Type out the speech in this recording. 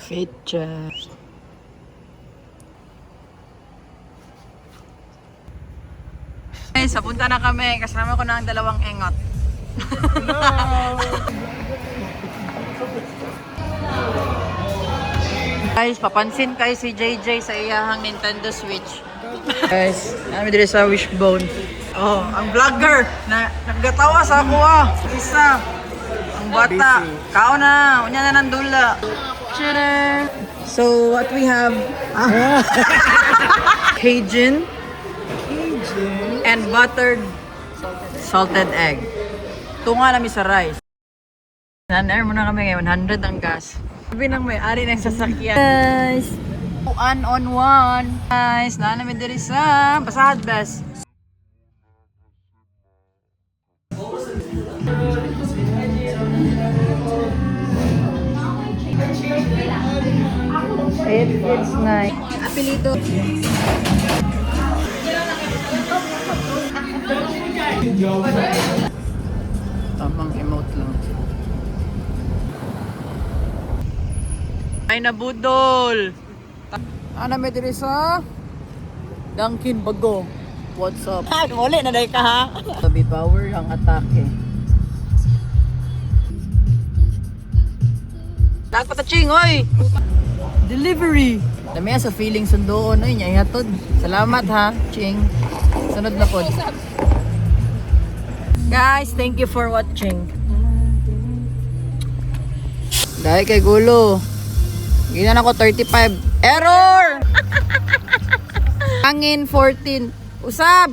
Fit check. Guys, papunta na kami. Kasama ko na ang dalawang engot. Guys, papansin kay si JJ sa iyahang Nintendo Switch. Guys, namin dito sa Wishbone. Oh, ang vlogger na nagatawa sa ako Isa. Ang bata. Kao na. Unya na ng dula. Tara. So, what we have? Cajun. And buttered salted egg. Tunga namin sa rice. Nan-air muna kami ngayon. 100 ang gas. Sabi ng may-ari ng sasakyan. Guys! One on one. Guys, naan namin diri sa Basahad Best. It's nice. Apelido. Tamang emote lang. Ay nabudol. Ano may diri sa Dunkin Bago. What's up? Uli na dahil ka ha. Sabi power ang atake. Dapat Ching, oy! Delivery! Dami sa feeling sundoon, oy, niya ihatod. Salamat ha, Ching. Sunod na po. Guys, thank you for watching. Dahil kay gulo. Ginan ako 35. Error! Hangin 14. Usab!